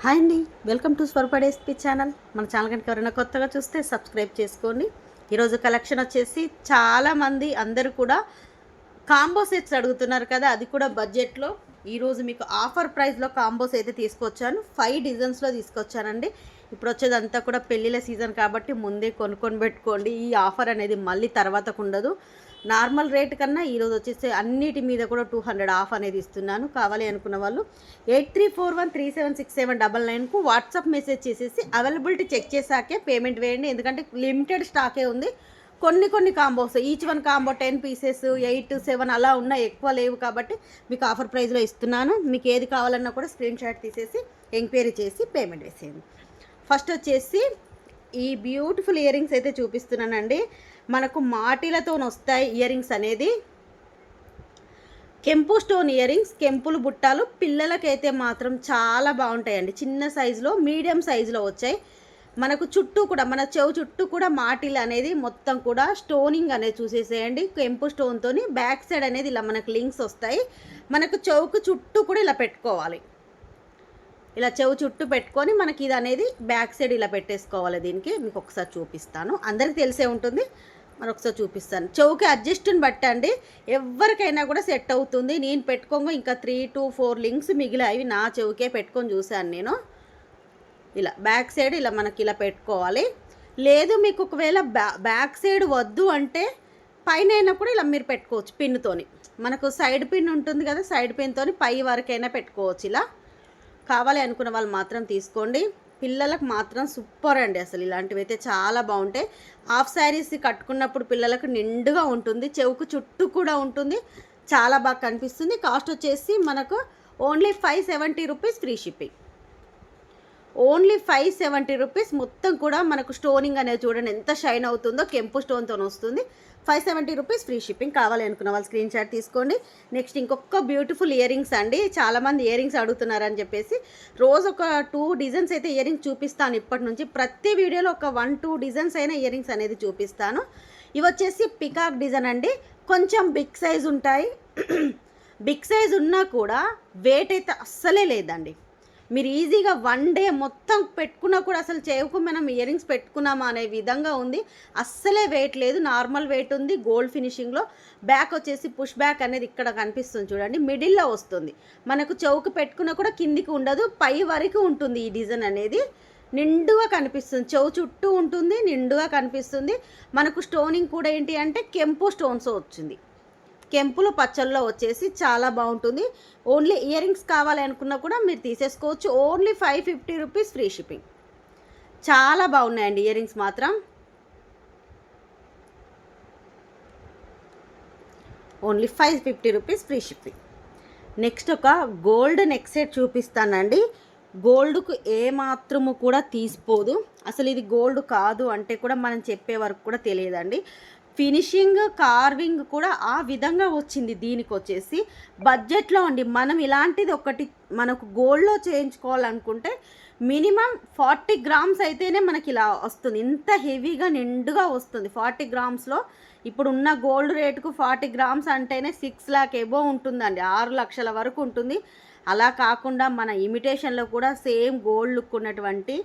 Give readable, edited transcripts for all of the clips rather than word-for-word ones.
Hi అండి, welcome to స్వరపడేస్పీ channel. మన channel కనుక ఎవరైనా కొత్తగా చూస్తే సబ్స్క్రైబ్ చేసుకోండి. ఈరోజు కలెక్షన్ వచ్చేసి చాలామంది అందరూ కూడా కాంబో సెట్స్ అడుగుతున్నారు కదా, అది కూడా బడ్జెట్లో. ఈరోజు మీకు ఆఫర్ ప్రైస్లో కాంబోస్ అయితే తీసుకొచ్చాను. 5 డిజైన్స్లో తీసుకొచ్చానండి. ఇప్పుడు వచ్చేదంతా కూడా పెళ్ళిళ్ళ సీజన్ కాబట్టి ముందే కొనుక్కొని పెట్టుకోండి. ఈ ఆఫర్ అనేది మళ్ళీ తర్వాతకు ఉండదు. నార్మల్ రేట్ కన్నా ఈరోజు వచ్చేసి అన్నిటి మీద కూడా 200 ఆఫ్ అనేది ఇస్తున్నాను. కావాలి అనుకున్న వాళ్ళు 8341376799కు వాట్సాప్ మెసేజ్ చేసేసి అవైలబిలిటీ చెక్ చేశాకే పేమెంట్ వేయండి. ఎందుకంటే లిమిటెడ్ స్టాకే ఉంది. కొన్ని combos, each one combo 10 pieces, 8, 7 అలా ఉన్నాయి, ఎక్కువ లేవు. కాబట్టి మీకు ఆఫర్ ప్రైస్లో ఇస్తున్నాను. మీకు ఏది కావాలన్నా కూడా స్క్రీన్ షాట్ తీసేసి ఎంక్వైరీ చేసి పేమెంట్ వేసేయండి. ఫస్ట్ వచ్చేసి ఈ బ్యూటిఫుల్ ఇయర్ రింగ్స్ అయితే చూపిస్తున్నానండి. మనకు మాటిలతో వస్తాయి ఇయర్ రింగ్స్ అనేది. కెంపు స్టోన్ ఇయర్ రింగ్స్, కెంపులు బుట్టాలు. పిల్లలకైతే మాత్రం చాలా బాగుంటాయండి. చిన్న సైజులో, మీడియం సైజులో వచ్చాయి. మనకు చుట్టూ కూడా, మన చెవు చుట్టూ కూడా మాటిల్ అనేది మొత్తం కూడా స్టోనింగ్ అనేది చూసేసేయండి. కెంపు స్టోన్తో బ్యాక్ సైడ్ అనేది ఇలా మనకు లింక్స్ వస్తాయి. మనకు చెవుకు చుట్టూ కూడా ఇలా పెట్టుకోవాలి. ఇలా చెవు చుట్టూ పెట్టుకొని మనకి ఇది అనేది బ్యాక్ సైడ్ ఇలా పెట్టేసుకోవాలి. దీనికి మీకు ఒకసారి చూపిస్తాను, అందరికీ తెలిసే ఉంటుంది, మరొకసారి చూపిస్తాను. చెవుకి అడ్జస్ట్ని బట్టండి, ఎవరికైనా కూడా సెట్ అవుతుంది. నేను పెట్టుకోగా ఇంకా 3 to 4 లింక్స్ మిగిలాయి, నా చెవుకే పెట్టుకొని చూశాను నేను. ఇలా బ్యాక్ సైడ్ ఇలా మనకి ఇలా పెట్టుకోవాలి. లేదు మీకు ఒకవేళ బ్యాక్ సైడ్ వద్దు అంటే పైన అయినా కూడా ఇలా మీరు పెట్టుకోవచ్చు. పిన్నుతోని, మనకు సైడ్ పిన్ ఉంటుంది కదా, సైడ్ పిన్తోని పై వరకైనా పెట్టుకోవచ్చు. ఇలా కావాలి అనుకున్న వాళ్ళు మాత్రం తీసుకోండి. పిల్లలకు మాత్రం సూపర్ అండి. అసలు ఇలాంటివి అయితే చాలా బాగుంటాయి. హాఫ్ శారీస్ కట్టుకున్నప్పుడు పిల్లలకు నిండుగా ఉంటుంది, చెవుకు చుట్టూ కూడా ఉంటుంది, చాలా బాగా కనిపిస్తుంది. కాస్ట్ వచ్చేసి మనకు only 570 rupees, free shipping. Only 570 rupees. మొత్తం కూడా మనకు స్టోనింగ్ అనేది చూడండి ఎంత షైన్ అవుతుందో, కెంపు స్టోన్తో వస్తుంది. 570 రూపీస్, ఫ్రీ షిప్పింగ్. కావాలి అనుకున్న వాళ్ళు స్క్రీన్ షాట్ తీసుకోండి. నెక్స్ట్ ఇంకొక బ్యూటిఫుల్ ఇయర్ రింగ్స్ అండి. చాలామంది ఇయర్ రింగ్స్ అడుగుతున్నారని చెప్పేసి రోజు ఒక 2 డిజైన్స్ అయితే ఇయర్ రింగ్స్ చూపిస్తాను. ఇప్పటి నుంచి ప్రతి వీడియోలో ఒక 1-2 డిజైన్స్ అయినా ఇయర్ రింగ్స్ అనేది చూపిస్తాను. ఇవి వచ్చేసి పికాక్ డిజైన్ అండి. కొంచెం బిగ్ సైజ్ ఉంటాయి. బిగ్ సైజ్ ఉన్నా కూడా వెయిట్ అయితే అస్సలే లేదండి. మీరు ఈజీగా 1 డే మొత్తం పెట్టుకున్నా కూడా అసలు చెవుకు మనం ఇయర్ రింగ్స్ పెట్టుకున్నామా అనే విధంగా ఉంది. అస్సలే వెయిట్ లేదు, నార్మల్ వెయిట్ ఉంది. గోల్డ్ ఫినిషింగ్లో. బ్యాక్ వచ్చేసి పుష్ బ్యాక్ అనేది ఇక్కడ కనిపిస్తుంది చూడండి, మిడిల్లో వస్తుంది. మనకు చెవుకు పెట్టుకున్నా కూడా కిందికి ఉండదు, పై వరకు ఉంటుంది. ఈ డిజైన్ అనేది నిండుగా కనిపిస్తుంది, చెవు చుట్టూ ఉంటుంది, నిండుగా కనిపిస్తుంది. మనకు స్టోనింగ్ కూడా ఏంటి అంటే కెంపు స్టోన్స్ వచ్చింది. కెంపులు పచ్చల్లో వచ్చేసి చాలా బాగుంటుంది. ఓన్లీ ఇయర్ రింగ్స్ కావాలి అనుకున్నా కూడా మీరు తీసేసుకోవచ్చు. Only 550 rupees, free shipping. చాలా బాగున్నాయండి ఇయర్ రింగ్స్ మాత్రం. Only 550 rupees, free shipping. Next ఒక గోల్డ్ నెక్ సెట్ చూపిస్తానండి. గోల్డ్కు ఏమాత్రము కూడా తీసిపోదు. అసలు ఇది గోల్డ్ కాదు అంటే కూడా మనం చెప్పే వరకు కూడా తెలియదండి. ఫినిషింగ్, కార్వింగ్ కూడా ఆ విధంగా వచ్చింది. దీనికి వచ్చేసి బడ్జెట్లో అండి. మనం ఇలాంటిది ఒకటి మనకు గోల్డ్లో చేయించుకోవాలనుకుంటే మినిమం 40 గ్రామ్స్ అయితేనే మనకి ఇలా వస్తుంది. ఇంత హెవీగా నిండుగా వస్తుంది 40 గ్రామ్స్లో. ఇప్పుడున్న గోల్డ్ రేటుకు 40 గ్రామ్స్ అంటేనే 6 lakh ఎబో ఉంటుందండి, 6 లక్షల వరకు ఉంటుంది. అలా కాకుండా మన ఇమిటేషన్లో కూడా సేమ్ గోల్డ్ లుక్ ఉన్నటువంటి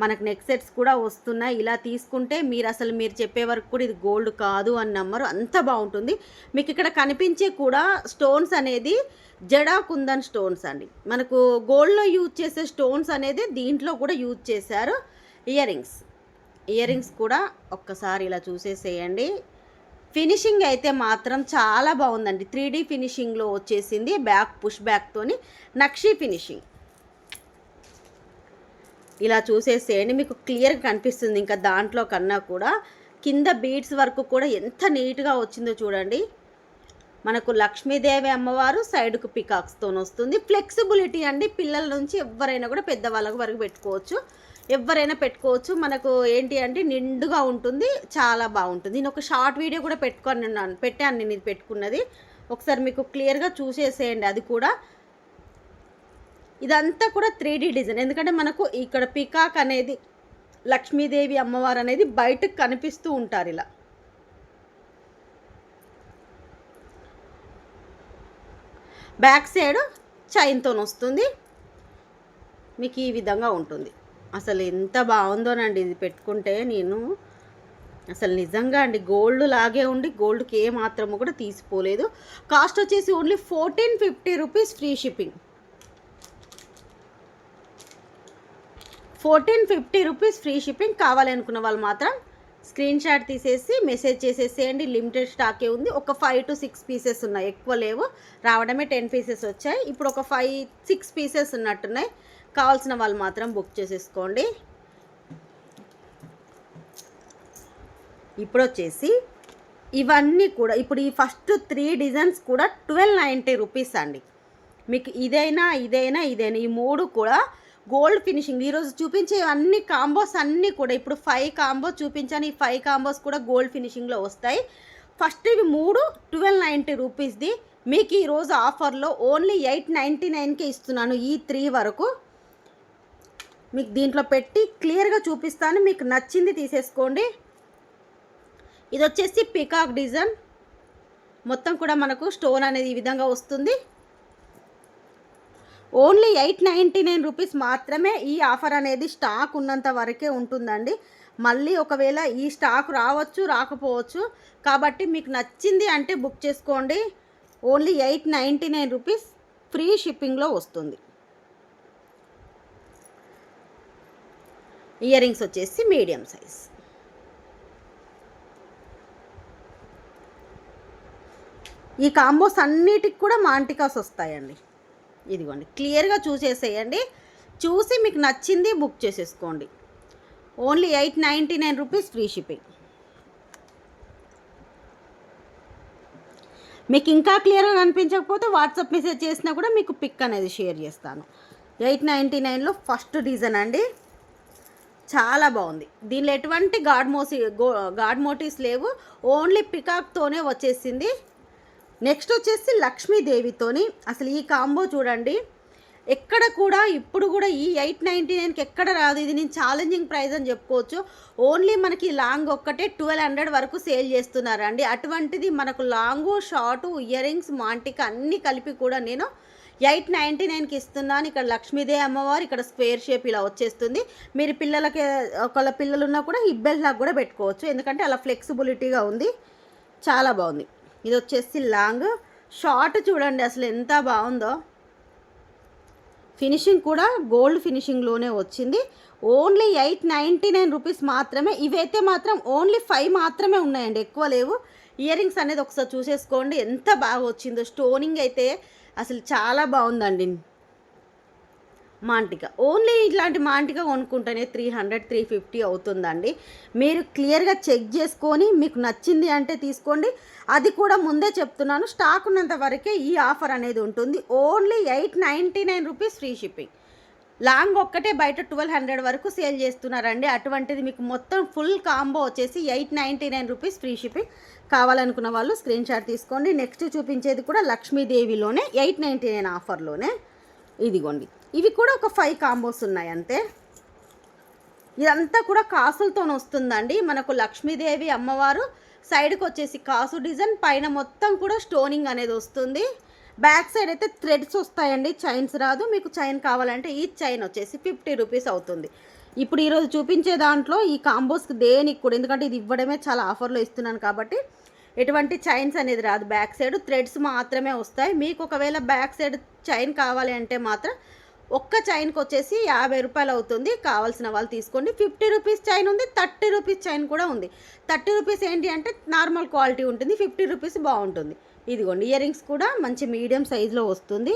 మనకు నెక్ సెట్స్ కూడా వస్తున్నాయి. ఇలా తీసుకుంటే మీరు చెప్పే వరకు కూడా ఇది గోల్డ్ కాదు అని నమ్మరు, అంత బాగుంటుంది. మీకు ఇక్కడ కనిపించే కూడా స్టోన్స్ అనేది జడా కుందన్ స్టోన్స్ అండి. మనకు గోల్డ్లో యూజ్ చేసే స్టోన్స్ అనేది దీంట్లో కూడా యూజ్ చేశారు. ఇయర్ రింగ్స్ కూడా ఒక్కసారి ఇలా చూసేసేయండి. ఫినిషింగ్ అయితే మాత్రం చాలా బాగుందండి. 3D ఫినిషింగ్లో వచ్చేసింది. బ్యాక్ పుష్ బ్యాక్తోని నక్షీ ఫినిషింగ్. ఇలా చూసేసేయండి, మీకు క్లియర్గా కనిపిస్తుంది. ఇంకా దాంట్లో కన్నా కూడా కింద బీడ్స్ వరకు కూడా ఎంత నీట్గా వచ్చిందో చూడండి. మనకు లక్ష్మీదేవి అమ్మవారు సైడ్కు పికాక్స్తో వస్తుంది. ఫ్లెక్సిబిలిటీ అండి. పిల్లల నుంచి ఎవరైనా కూడా పెద్దవాళ్ళకు వరకు పెట్టుకోవచ్చు, ఎవరైనా పెట్టుకోవచ్చు. మనకు ఏంటి అంటే నిండుగా ఉంటుంది, చాలా బాగుంటుంది. నేను ఒక షార్ట్ వీడియో కూడా పెట్టాను నేను ఇది పెట్టుకున్నది. ఒకసారి మీకు క్లియర్గా చూసేసేయండి. అది కూడా ఇదంతా కూడా 3D డిజైన్. ఎందుకంటే మనకు ఇక్కడ పికాక్ అనేది, లక్ష్మీదేవి అమ్మవారు అనేది బయటకు కనిపిస్తూ ఉంటారు. ఇలా బ్యాక్ సైడ్ చైన్తో వస్తుంది. మీకు ఈ విధంగా ఉంటుంది. అసలు ఎంత బాగుందోనండి ఇది పెట్టుకుంటే. నేను అసలు నిజంగా అండి గోల్డ్ లాగే ఉండి గోల్డ్కి ఏ మాత్రము కూడా తీసిపోలేదు. కాస్ట్ వచ్చేసి only 1450 rupees free shipping. 1450 rupees free shipping. కావాలనుకున్న వాళ్ళు మాత్రం స్క్రీన్ షాట్ తీసేసి మెసేజ్ చేసేసేయండి. లిమిటెడ్ స్టాకే ఉంది. ఒక 5 to 6 పీసెస్ ఉన్నాయి, ఎక్కువ లేవు. రావడమే 10 పీసెస్ వచ్చాయి. ఇప్పుడు ఒక 5-6 పీసెస్ ఉన్నట్టున్నాయి. కావాల్సిన వాళ్ళు మాత్రం బుక్ చేసేసుకోండి. ఇప్పుడు వచ్చేసి ఇవన్నీ కూడా ఇప్పుడు ఈ ఫస్ట్ 3 డిజైన్స్ కూడా 1290 రూపీస్ అండి. మీకు ఇదైనా ఇదైనా ఈ 3 కూడా గోల్డ్ ఫినిషింగ్. ఈరోజు చూపించే అన్ని కాంబోస్ అన్నీ కూడా ఇప్పుడు 5 కాంబోస్ చూపించాను. ఈ 5 కాంబోస్ కూడా గోల్డ్ ఫినిషింగ్లో వస్తాయి. ఫస్ట్ ఇవి 3 1290 రూపీస్ది. మీకు ఈరోజు ఆఫర్లో ఓన్లీ 899కే ఇస్తున్నాను. ఈ 3 వరకు మీకు దీంట్లో పెట్టి క్లియర్గా చూపిస్తాను. మీకు నచ్చింది తీసేసుకోండి. ఇది వచ్చేసి పీకాక్ డిజైన్, మొత్తం కూడా మనకు స్టోన్ అనేది ఈ విధంగా వస్తుంది. ఓన్లీ 899 రూపీస్ మాత్రమే. ఈ ఆఫర్ అనేది స్టాక్ ఉన్నంత వరకే ఉంటుందండి. మళ్ళీ ఒకవేళ ఈ స్టాక్ రావచ్చు రాకపోవచ్చు. కాబట్టి మీకు నచ్చింది అంటే బుక్ చేసుకోండి. ఓన్లీ 899 రూపీస్ ఫ్రీ షిప్పింగ్లో వస్తుంది. ఇయర్ రింగ్స్ వచ్చేసి మీడియం సైజ్. ఈ కాంబోస్ అన్నిటికి కూడా మాంటికాస్ వస్తాయండి. ఇదిగోండి, క్లియర్గా చూసేసేయండి. చూసి మీకు నచ్చింది బుక్ చేసేసుకోండి. Only 899 rupees free shipping. మీకు ఇంకా క్లియర్గా కనిపించకపోతే వాట్సాప్ మెసేజ్ చేసినా కూడా మీకు పిక్ అనేది షేర్ చేస్తాను. 899లో ఫస్ట్ డిజైన్ అండి, చాలా బాగుంది. దీనిలో ఎటువంటి గాడ్ మోటివ్స్ లేవు, ఓన్లీ పికాక్తోనే వచ్చేసింది. నెక్స్ట్ వచ్చేసి లక్ష్మీదేవితోని. అసలు ఈ కాంబో చూడండి, ఎక్కడ కూడా ఇప్పుడు కూడా ఈ 899కి ఎక్కడ రాదు. ఇది నేను ఛాలెంజింగ్ ప్రైస్ అని చెప్పుకోవచ్చు. ఓన్లీ మనకి లాంగ్ ఒక్కటే 1200 వరకు సేల్ చేస్తున్నారండి. అటువంటిది మనకు లాంగు షార్టు ఇయర్ రింగ్స్ మాంటిక్ అన్నీ కలిపి కూడా నేను 899కి ఇస్తున్నాను. ఇక్కడ లక్ష్మీదేవి అమ్మవారు, ఇక్కడ స్క్వేర్ షేప్ ఇలా వచ్చేస్తుంది. మీరు పిల్లలకి ఒకళ్ళ పిల్లలు ఉన్నా కూడా హిబ్బెల్ లాగా కూడా పెట్టుకోవచ్చు, ఎందుకంటే అలా ఫ్లెక్సిబిలిటీగా ఉంది. చాలా బాగుంది. ఇది వచ్చేసి లాంగ్. షార్ట్ చూడండి అసలు ఎంత బాగుందో. ఫినిషింగ్ కూడా గోల్డ్ ఫినిషింగ్లోనే వచ్చింది. ఓన్లీ 899 రూపీస్ మాత్రమే. ఇవైతే మాత్రం ఓన్లీ 5 మాత్రమే ఉన్నాయండి, ఎక్కువ లేవు. ఇయర్ రింగ్స్ అనేది ఒకసారి చూసేసుకోండి ఎంత బాగా వచ్చిందో. స్టోనింగ్ అయితే అసలు చాలా బాగుందండి. మాంటిక ఓన్లీ ఇట్లాంటి మాంటిక కొనుక్కుంటేనే 300-350 అవుతుందండి. మీరు క్లియర్గా చెక్ చేసుకొని మీకు నచ్చింది అంటే తీసుకోండి. అది కూడా ముందే చెప్తున్నాను, స్టాక్ ఉన్నంత వరకే ఈ ఆఫర్ అనేది ఉంటుంది. Only 899 rupees free shipping. Long ఒక్కటే బయట 1200 వరకు సేల్ చేస్తున్నారండి. అటువంటిది మీకు మొత్తం ఫుల్ కాంబో వచ్చేసి 899 రూపీస్ ఫ్రీ షిప్పింగ్. కావాలనుకున్న వాళ్ళు స్క్రీన్ షాట్ తీసుకోండి. నెక్స్ట్ చూపించేది కూడా లక్ష్మీదేవిలోనే 899 ఆఫర్లోనే. ఇదిగోండి, ఇవి కూడా ఒక 5 కాంబోస్ ఉన్నాయి అంతే. ఇదంతా కూడా కాసులతో వస్తుందండి. మనకు లక్ష్మీదేవి అమ్మవారు సైడ్కి వచ్చేసి కాసు డిజైన్, పైన మొత్తం కూడా స్టోనింగ్ అనేది వస్తుంది. బ్యాక్ సైడ్ అయితే థ్రెడ్స్ వస్తాయండి, చైన్స్ రాదు. మీకు చైన్ కావాలంటే ఈ చైన్ వచ్చేసి 50 రూపీస్ అవుతుంది. ఇప్పుడు ఈరోజు చూపించే దాంట్లో ఈ కాంబోస్కి దేనికి కూడా, ఎందుకంటే ఇది ఇవ్వడమే చాలా ఆఫర్లో ఇస్తున్నాను కాబట్టి ఎటువంటి చైన్స్ అనేది రాదు. బ్యాక్ సైడ్ థ్రెడ్స్ మాత్రమే వస్తాయి. మీకు ఒకవేళ బ్యాక్ సైడ్ చైన్ కావాలి అంటే మాత్రం ఒక్క చైన్కి వచ్చేసి 50 రూపాయలు అవుతుంది. కావాల్సిన వాళ్ళు తీసుకోండి. 50 రూపీస్ చైన్ ఉంది, 30 రూపీస్ చైన్ కూడా ఉంది. 30 రూపీస్ ఏంటి అంటే నార్మల్ క్వాలిటీ ఉంటుంది, 50 రూపీస్ బాగుంటుంది. ఇదిగోండి, ఇయర్ రింగ్స్ కూడా మంచి మీడియం సైజులో వస్తుంది.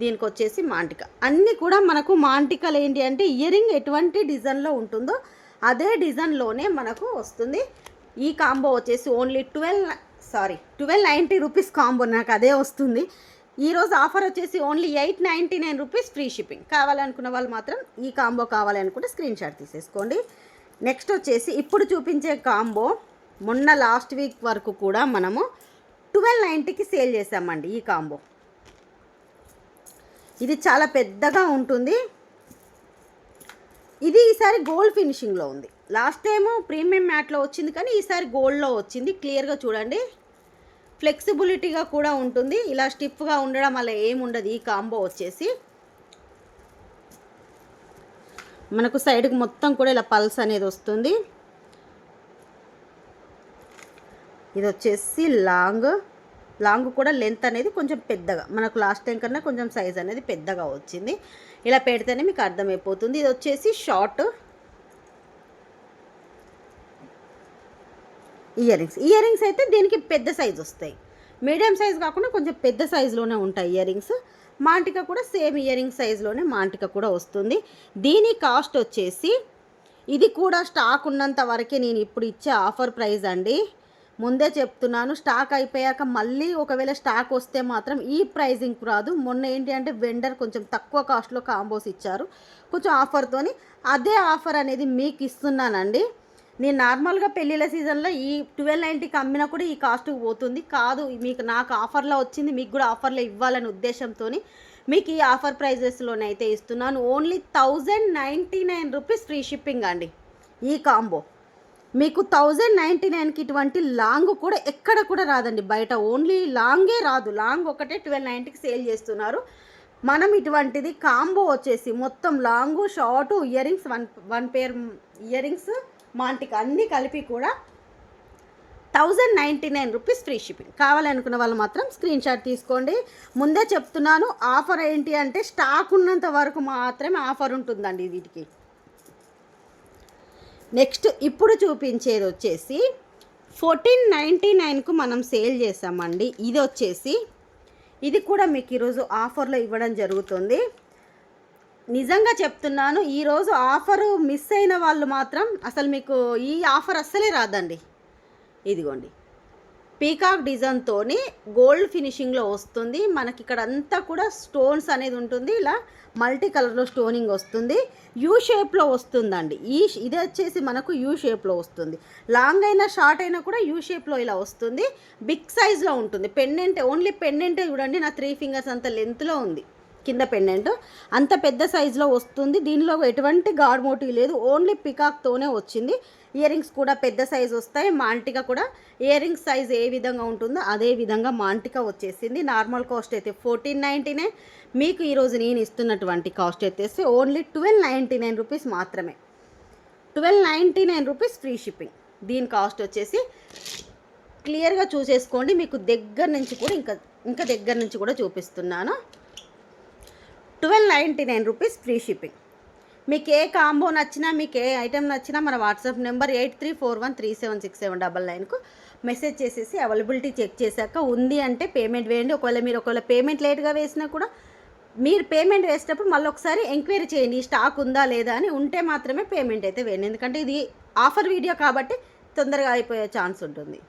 దీనికి వచ్చేసి మాంటిక. అన్నీ కూడా మనకు మాంటికలు ఏంటి అంటే ఇయర్ రింగ్ ఎటువంటి డిజైన్లో ఉంటుందో అదే డిజైన్లోనే మనకు వస్తుంది. ఈ కాంబో వచ్చేసి ఓన్లీ 1290 రూపీస్ కాంబో, నాకు అదే వస్తుంది. ఈరోజు ఆఫర్ వచ్చేసి ఓన్లీ 899 రూపీస్ ఫ్రీ షిప్పింగ్. కావాలనుకున్న వాళ్ళు మాత్రం ఈ కాంబో కావాలి అనుకుంటే స్క్రీన్ షాట్ తీసేసుకోండి. నెక్స్ట్ వచ్చేసి ఇప్పుడు చూపించే కాంబో మొన్న లాస్ట్ వీక్ వరకు కూడా మనము 1290కి సేల్ చేసామండి. ఈ కాంబో ఇది చాలా పెద్దగా ఉంటుంది. ఇది ఈసారి గోల్డ్ ఫినిషింగ్లో ఉంది. లాస్ట్ టైము ప్రీమియం మ్యాట్లో వచ్చింది, కానీ ఈసారి గోల్డ్లో వచ్చింది. క్లియర్గా చూడండి, ఫ్లెక్సిబిలిటీగా కూడా ఉంటుంది. ఇలా స్టిఫ్గా ఉండడం అలా ఏముండదు. ఈ కాంబో వచ్చేసి మనకు సైడ్కి మొత్తం కూడా ఇలా పల్స్ అనేది వస్తుంది. ఇది వచ్చేసి లాంగ్ కూడా లెంత్ అనేది కొంచెం పెద్దగా, మనకు లాస్ట్ టైం కన్నా కొంచెం సైజ్ అనేది పెద్దగా వచ్చింది. ఇలా పెడితేనే మీకు అర్థమైపోతుంది. ఇది వచ్చేసి షార్ట్ ఇయర్ రింగ్స్ అయితే దీనికి పెద్ద సైజ్ వస్తాయి. మీడియం సైజ్ కాకుండా కొంచెం పెద్ద సైజులోనే ఉంటాయి ఇయర్ రింగ్స్. మాంటిక కూడా సేమ్ ఇయర్ రింగ్ సైజులోనే మాంటిక కూడా వస్తుంది. దీని కాస్ట్ వచ్చేసి, ఇది కూడా స్టాక్ ఉన్నంత వరకే నేను ఇప్పుడు ఇచ్చే ఆఫర్ ప్రైస్ అండి. ముందే చెప్తున్నాను, స్టాక్ అయిపోయాక మళ్ళీ ఒకవేళ స్టాక్ వస్తే మాత్రం ఈ ప్రైజింగ్కి రాదు. మొన్న ఏంటి అంటే వెండర్ కొంచెం తక్కువ కాస్ట్లో కాంబోస్ ఇచ్చారు కొంచెం ఆఫర్తోని, అదే ఆఫర్ అనేది మీకు ఇస్తున్నానండి. నేను నార్మల్గా పెళ్ళిళ్ళ సీజన్లో ఈ 1290కి అమ్మినా కూడా ఈ కాస్ట్కి పోతుంది కాదు. మీకు నాకు ఆఫర్లో వచ్చింది, మీకు కూడా ఆఫర్లో ఇవ్వాలనే ఉద్దేశంతో మీకు ఈ ఆఫర్ ప్రైజెస్లోనే అయితే ఇస్తున్నాను. ఓన్లీ 1099 రూపీస్ ఫ్రీ షిప్పింగ్ అండి ఈ కాంబో. మీకు 1099కి ఇటువంటి లాంగ్ కూడా ఎక్కడ కూడా రాదండి బయట. ఓన్లీ లాంగే రాదు, లాంగ్ ఒకటే 1290కి సేల్ చేస్తున్నారు. మనం ఇటువంటిది కాంబో వచ్చేసి మొత్తం long short ear rings one pair ear rings మాంటిక అన్నీ కలిపి కూడా 1099 రూపీస్ ఫ్రీ షిప్పింగ్. కావాలనుకున్న వాళ్ళు మాత్రం స్క్రీన్ షాట్ తీసుకోండి. ముందే చెప్తున్నాను, ఆఫర్ ఏంటి అంటే స్టాక్ ఉన్నంత వరకు మాత్రమే ఆఫర్ ఉంటుందండి వీటికి. నెక్స్ట్ ఇప్పుడు చూపించేది వచ్చేసి 1499కు మనం సేల్ చేసామండి. ఇది వచ్చేసి ఇది కూడా మీకు ఈరోజు ఆఫర్లో ఇవ్వడం జరుగుతుంది. నిజంగా చెప్తున్నాను, ఈరోజు ఆఫరు మిస్ అయిన వాళ్ళు మాత్రం అసలు మీకు ఈ ఆఫర్ అస్సలే రాదండి. ఇదిగోండి, పీకాక్ డిజైన్తో గోల్డ్ ఫినిషింగ్లో వస్తుంది. మనకి ఇక్కడ అంతా కూడా స్టోన్స్ అనేది ఉంటుంది, ఇలా మల్టీ కలర్లో స్టోనింగ్ వస్తుంది. యూ షేప్లో వస్తుందండి. ఇది వచ్చేసి మనకు యూ షేప్లో వస్తుంది. లాంగ్ అయినా షార్ట్ అయినా కూడా యూ షేప్లో ఇలా వస్తుంది. బిగ్ సైజ్లో ఉంటుంది. పెండెంట్ ఓన్లీ పెండెంటే చూడండి, నా 3 ఫింగర్స్ అంత లెంత్లో ఉంది కింద పెండెంట్, అంత పెద్ద సైజులో వస్తుంది. దీనిలో ఎటువంటి గాడ్ మోటివ్ లేదు, ఓన్లీ పికాక్తోనే వచ్చింది. ఇయర్ రింగ్స్ కూడా పెద్ద సైజు వస్తాయి. మాంటిక కూడా ఇయర్ రింగ్స్ సైజ్ ఏ విధంగా ఉంటుందో అదే విధంగా మాంటిక వచ్చేసింది. నార్మల్ కాస్ట్ అయితే 1499, మీకు ఈరోజు నేను ఇస్తున్నటువంటి కాస్ట్ అయితే ఓన్లీ 1299 రూపీస్ మాత్రమే. 1299 రూపీస్ ఫ్రీ షిప్పింగ్. దీని కాస్ట్ వచ్చేసి క్లియర్గా చూసేసుకోండి, మీకు దగ్గర నుంచి కూడా ఇంకా దగ్గర నుంచి కూడా చూపిస్తున్నాను. 1299 రూపీస్ ఫ్రీ షిప్పింగ్. మీకు ఏ కాంబో నచ్చినా, మీకు ఏ ఐటెం నచ్చినా మన వాట్సాప్ నెంబర్ 8341376799కు మెసేజ్ చేసేసి అవైలబిలిటీ చెక్ చేశాక ఉంది అంటే పేమెంట్ వేయండి. ఒకవేళ పేమెంట్ లేట్గా వేసినా కూడా మీరు పేమెంట్ వేసేటప్పుడు మళ్ళీ ఒకసారి ఎంక్వైరీ చేయండి స్టాక్ ఉందా లేదా అని. ఉంటే మాత్రమే పేమెంట్ అయితే వేయండి, ఎందుకంటే ఇది ఆఫర్ వీడియో కాబట్టి తొందరగా అయిపోయే ఛాన్స్ ఉంటుంది.